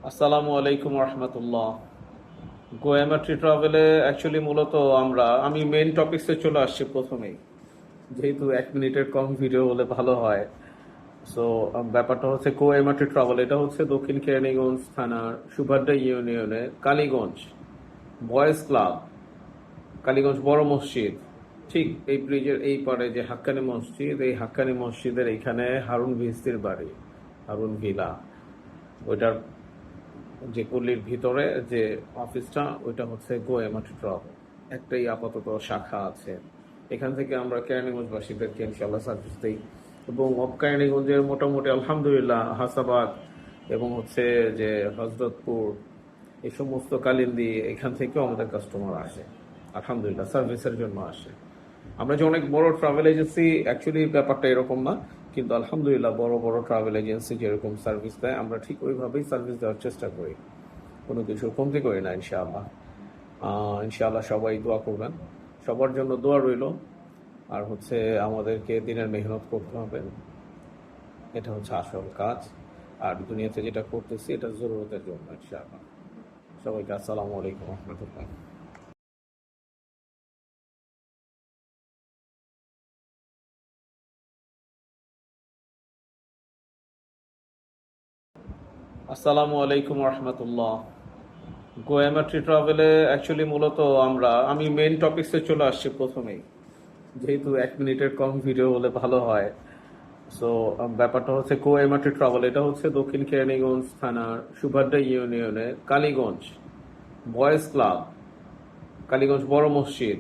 আসসালামু আলাইকুম রহমতুল্লাহ। গোয়ামাট্রি ট্রাভেলে অ্যাকচুয়ালি মূলত আমি মেইন টপিক্সে চলে আসছি প্রথমেই, যেহেতু 1 মিনিটের কম ভিডিও হলে ভালো হয়। সো ব্যাপারটা হচ্ছে গোয়ামাট্রি ট্রাভেল, এটা হচ্ছে দক্ষিণ কেরানীগঞ্জ থানার সুভাড্ডা ইউনিয়নে কালীগঞ্জ বয়েজ ক্লাব, কালীগঞ্জ বড় মসজিদ, ঠিক এই ব্রিজের এই পারে যে হাক্কানি মসজিদ, এই হাক্কানি মসজিদের এইখানে হারুন ভিস্তির বাড়ি, হারুন ভিলা। ওইটার যে গলির ভিতরে যে অফিসটা, ওইটা হচ্ছে গোয়ামাটি ট্রাভেল। একটাই আপাতত শাখা আছে। এখান থেকে আমরা কেরানীগঞ্জবাসীদেরকে ইনশাল্লাহ সার্ভিস দিই, এবং অফ কেরানীগঞ্জের মোটামুটি আলহামদুলিল্লাহ হাসাবাদ এবং হচ্ছে যে হজরতপুর, এই সমস্ত কালিন্দি, এখান থেকেও আমাদের কাস্টমার আসে আলহামদুলিল্লাহ, সার্ভিসের জন্য আসে। আমরা যে অনেক বড় ট্রাভেল এজেন্সি, অ্যাকচুয়ালি ব্যাপারটা এরকম না, কিন্তু আলহামদুলিল্লাহ বড় বড় ট্রাভেল এজেন্সি যেরকম সার্ভিস দেয়, আমরা ঠিক ওইভাবেই সার্ভিস দেওয়ার চেষ্টা করি, কোনো কিছু কমতি করি না ইনশাআল্লাহ। ইনশাআল্লাহ সবাই দোয়া করবেন, সবার জন্য দোয়া রইল। আর হচ্ছে আমাদেরকে দিনের মেহনত করতে হবে, এটা হচ্ছে আসল কাজ। আর দুনিয়াতে যেটা করতেছি এটা জরুরতের জন্য ইনশাআল্লাহ। সবাইকে আসসালামু আলাইকুম রহমতুল্লাহ। আসসালামু আলাইকুম রহমতুল্লাহ। গোয়ামাট্রি ট্রাভেলে অ্যাকচুয়ালি মূলত আমি মেইন টপিক্সে চলে আসছি প্রথমেই, যেহেতু 1 মিনিটের কম ভিডিও হলে ভালো হয়। সো ব্যাপারটা হচ্ছে গোয়ামাট্রি ট্রাভেল, এটা হচ্ছে দক্ষিণ কেরানীগঞ্জ থানার সুভাড্ডা ইউনিয়নে কালীগঞ্জ বয়েজ ক্লাব, কালীগঞ্জ বড় মসজিদ,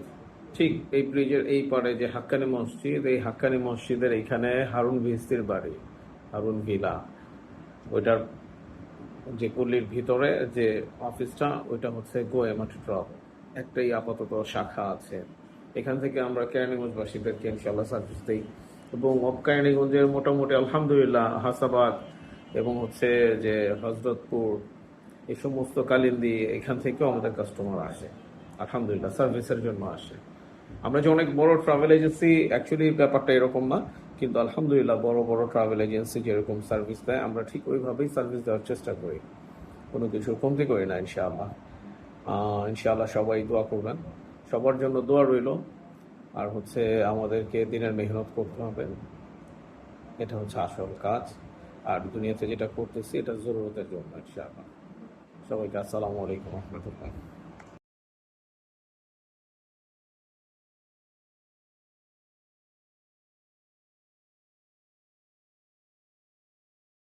ঠিক এই ব্রিজের এই পারে যে হাক্কানি মসজিদ, এই হাক্কানি মসজিদের এইখানে হারুন ভিস্তির বাড়ি, হারুন ভিলা। ওইটার যে গলির ভিতরে যে অফিসটা, ওইটা হচ্ছে গোয়ামাটি ট্রাভেল। একটাই আপাতত শাখা আছে। এখান থেকে আমরা কেরানীগঞ্জবাসীদেরকে ইনশাল্লাহ সার্ভিস দিই, এবং অফ কেরানীগঞ্জের মোটামুটি আলহামদুলিল্লাহ হাসাবাদ এবং হচ্ছে যে হজরতপুর, এই সমস্ত কালিন্দি, এখান থেকেও আমাদের কাস্টমার আসে আলহামদুলিল্লাহ, সার্ভিসের জন্য আসে। আমরা যে অনেক বড় ট্রাভেল এজেন্সি, অ্যাকচুয়ালি ব্যাপারটা এরকম না, কিন্তু আলহামদুলিল্লাহ বড় বড় ট্রাভেল এজেন্সি যেরকম সার্ভিস দেয়, আমরা ঠিক ওইভাবেই সার্ভিস দেওয়ার চেষ্টা করি, কোনো কিছু কমতি করি না ইনশাআল্লাহ। ইনশাআল্লাহ সবাই দোয়া করবেন, সবার জন্য দোয়া রইল। আর হচ্ছে আমাদেরকে দিনের মেহনত করতে হবে, এটা হচ্ছে আসল কাজ। আর দুনিয়াতে যেটা করতেছি এটা জরুরতের জন্য ইনশাআল্লাহ। সবাইকে আসসালামু আলাইকুম রহমতুল্লাহ।